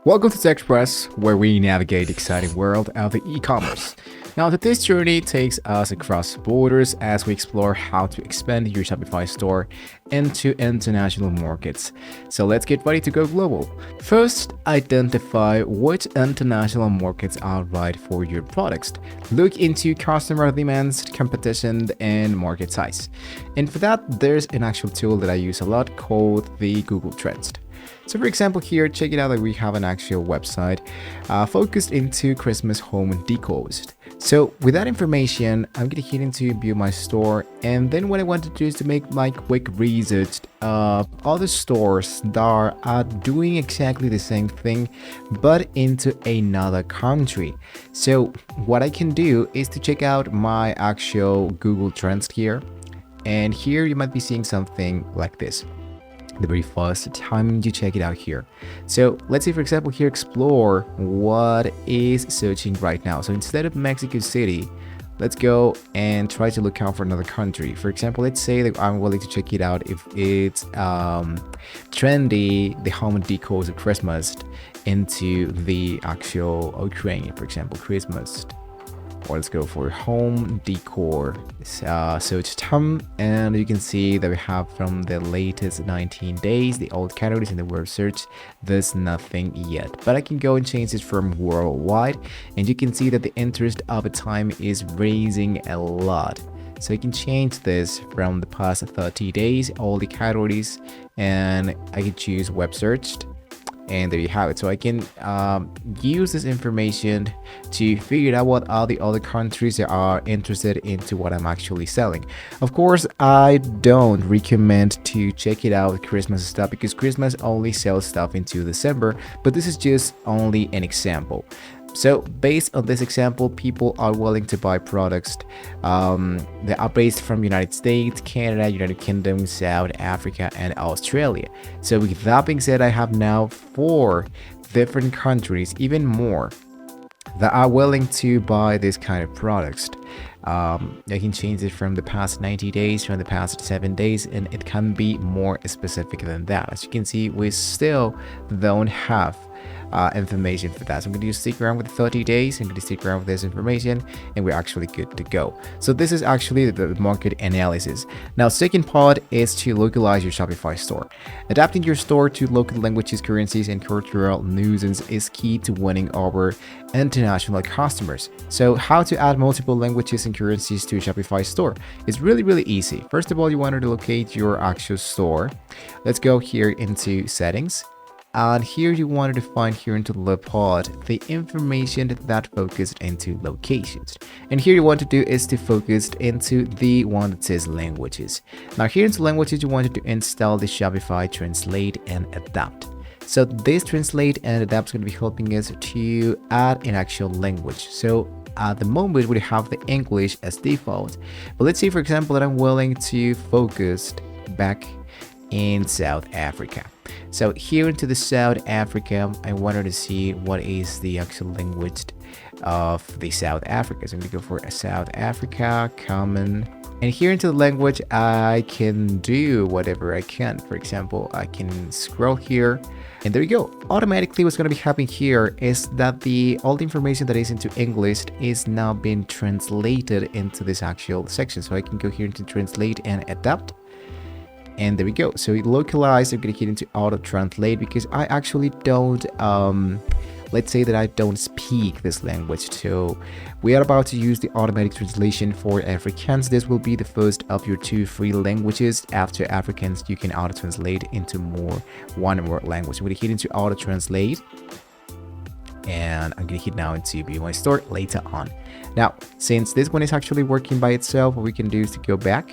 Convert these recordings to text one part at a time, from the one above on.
Welcome to Tech Express, where we navigate the exciting world of the e-commerce. Now, this journey takes us across borders as we explore how to expand your Shopify store into international markets. So let's get ready to go global. First, identify which international markets are right for your products. Look into customer demands, competition, and market size. And for that, there's an actual tool that I use a lot called the Google Trends. So for example here, check it out that we have an actual website focused into Christmas home decors. So with that information, I'm going to hit into view my store, and then what I want to do is to make my quick research of other stores that are doing exactly the same thing but into another country. So what I can do is to check out my actual Google Trends here, and here you might be seeing something like this the very first time you check it out here. So let's say, for example, here explore what is searching right now. So instead of Mexico City, let's go and try to look out for another country. For example, let's say that I'm willing to check it out if it's trendy, the home decors of Christmas into the actual Ukraine, for example, Christmas. Or let's go for home decor search term, and you can see that we have from the latest 19 days the old categories in the word search. There's nothing yet, but I can go and change this from worldwide, and you can see that the interest over time is raising a lot. So you can change this from the past 30 days, all the categories, and I can choose web searched. And there you have it. So I can use this information to figure out what are the other countries that are interested into what I'm actually selling. Of course, I don't recommend to check it out with Christmas stuff because Christmas only sells stuff into December, but this is just only an example. So based on this example, people are willing to buy products that are based from United States, Canada, United Kingdom, South Africa, and Australia. So with that being said, I have now 4 different countries, even more, that are willing to buy this kind of products. I can change it from the past 90 days, from the past 7 days, and it can be more specific than that. As you can see, we still don't have information for that. So I'm going to stick around with 30 days. I'm going to stick around with this information, and we're actually good to go. So this is actually the market analysis. Now, second part is to localize your Shopify store. Adapting your store to local languages, currencies, and cultural nuisance is key to winning over international customers. So how to add multiple languages and currencies to a Shopify store? It's really easy. First of all, you want to locate your actual store. Let's go here into settings. And here you wanted to find here into the part the information that focused into locations. And here you want to do is to focus into the one that says languages. Now here into languages, you wanted to install the Shopify Translate and Adapt. So this Translate and Adapt is going to be helping us to add an actual language. So at the moment we have the English as default, but let's say for example that I'm willing to focus back in South Africa. So here into the South Africa, I wanted to see what is the actual language of the South Africa. So I'm going to go for a South Africa, common. And here into the language, I can do whatever I can. For example, I can scroll here, and there you go. Automatically, what's going to be happening here is that all the information that is into English is now being translated into this actual section. So I can go here into Translate and Adapt. And there we go. So it localized. I'm going to get into auto translate because I actually don't, let's say that I don't speak this language. So we are about to use the automatic translation for Afrikaans. This will be the first of your 2 free languages. After Afrikaans, you can auto translate into one more language. I'm going to hit into auto translate. And I'm going to hit now into view my store later on. Now, since this one is actually working by itself, what we can do is to go back.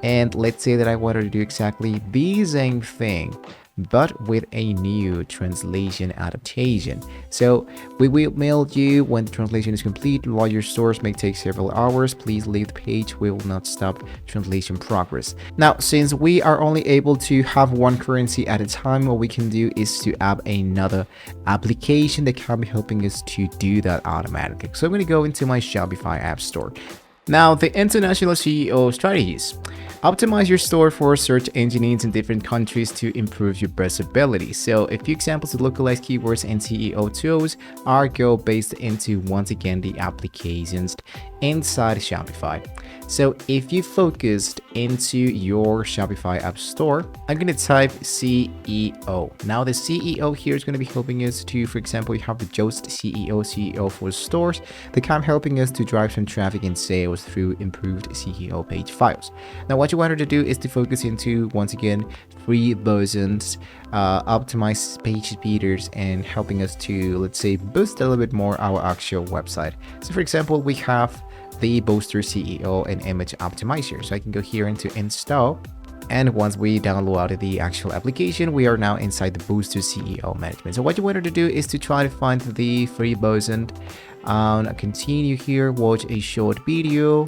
And let's say that I wanted to do exactly the same thing, but with a new translation adaptation. So we will mail you when the translation is complete. While your stores may take several hours, please leave the page. We will not stop translation progress. Now, since we are only able to have one currency at a time, what we can do is to add another application that can be helping us to do that automatically. So I'm going to go into my Shopify app store. Now, the international CEO strategies. Optimize your store for search engines in different countries to improve your visibility. So a few examples of localized keywords and SEO tools are based into, once again, the applications inside Shopify. So if you focused into your Shopify app store, I'm going to type CEO. Now the CEO here is going to be helping us to, for example, you have the Just CEO for stores, the kind helping us to drive some traffic and sales through improved CEO page files. Now what you wanted to do is to focus into, once again, free versions, optimize page speeders, and helping us to, let's say, boost a little bit more our actual website. So for example, we have the Booster CEO and image optimizer. So I can go here into install. And once we download the actual application, we are now inside the Booster CEO management. So what you wanted to do is to try to find the free version. Continue here, watch a short video,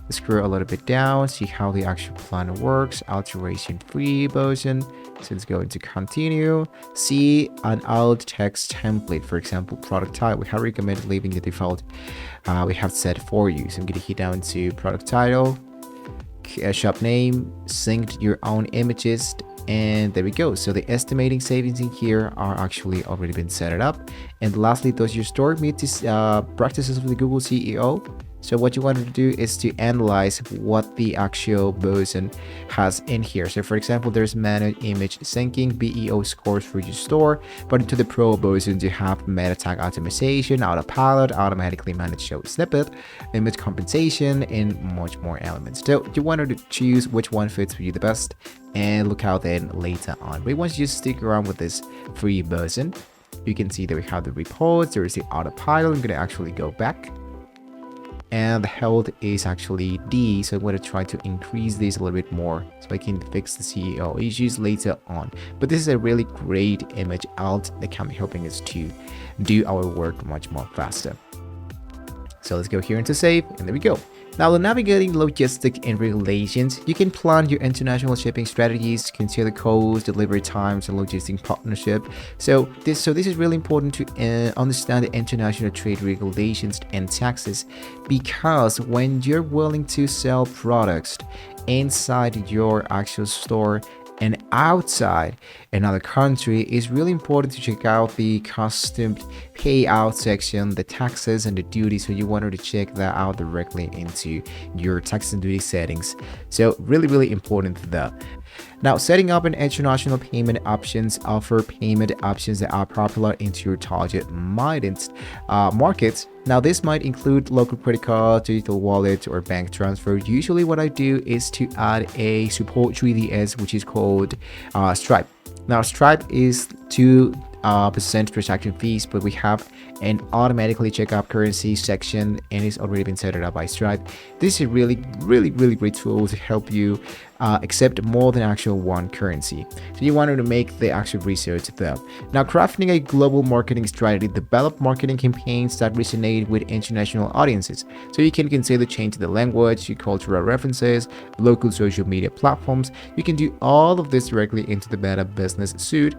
scroll a little bit down, see how the actual plan works, alteration free version. So let's go into continue, see an alt text template, for example, product title. We have recommended leaving the default we have set for you. So I'm going to hit down to product title, shop name, sync your own images, and there we go. So the estimating savings in here are actually already been set it up. And lastly, does your store meet these practices of the Google CEO? So what you wanted to do is to analyze what the actual version has in here. So for example, there's manual image syncing, BEO scores for your store, but into the pro version, you have meta tag optimization, autopilot, automatically manage show snippet, image compensation, and much more elements. So you wanted to choose which one fits for you the best and look out then later on. But once you stick around with this free version, you can see that we have the reports, there is the autopilot. I'm going to actually go back. And the health is actually D, so I'm going to try to increase this a little bit more so I can fix the CEO issues later on. But this is a really great image alt that can be helping us to do our work much more faster. So let's go here into save, and there we go. Now, when navigating logistics and regulations, you can plan your international shipping strategies, consider costs, delivery times, and logistic partnership. So this is really important to understand the international trade regulations and taxes, because when you're willing to sell products inside your actual store and outside another country, it's really important to check out the custom payout section, the taxes and the duties. So you wanted to check that out directly into your tax and duty settings. So really important though. Now, setting up an international payment options offer payment options that are popular into your target markets. Now, this might include local credit card, digital wallet, or bank transfer. Usually what I do is to add a support 3DS, which is called Stripe. Now, Stripe is 2% transaction fees, but we have an automatically checkout currency section, and it's already been set up by Stripe. This is a really great tool to help you accept more than actual one currency. So you wanted to make the actual research there. Now, crafting a global marketing strategy, develop marketing campaigns that resonate with international audiences. So you can consider changing the language, your cultural references, local social media platforms. You can do all of this directly into the Meta Business Suite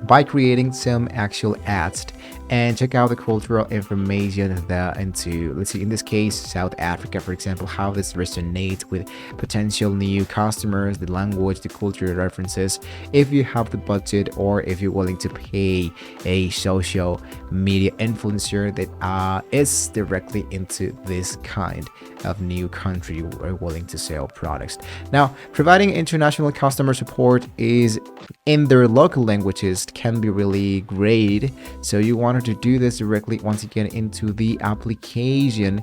by creating some actual ads, and check out the cultural information there into, let's see, in this case, South Africa, for example, how this resonates with potential new customers, the language, the cultural references, if you have the budget, or if you're willing to pay a social media influencer that is directly into this kind of new country you are willing to sell products. Now, providing international customer support is in their local languages can be really great. So you wanted to do this directly, once again, into the application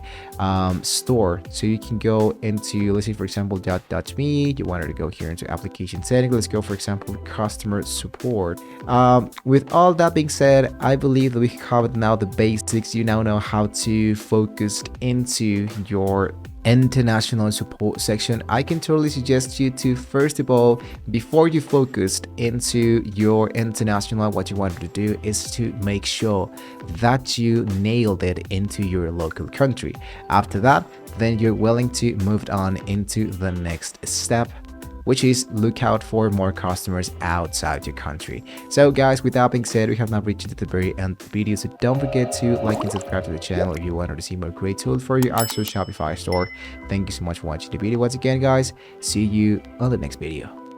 store. So you can go into, let's say, for example, .me. You wanted to go here into application settings. Let's go, for example, customer support. With all that being said, I believe that we covered now the basics. You now know how to focus into your international support section. I can totally suggest you to, first of all, before you focused into your international, what you wanted to do is to make sure that you nailed it into your local country. After that, then you're willing to move on into the next step, which is look out for more customers outside your country. So guys, with that being said, we have now reached the very end of the video, so don't forget to like and subscribe to the channel if you want to see more great tools for your actual Shopify store. Thank you so much for watching the video once again, guys. See you on the next video.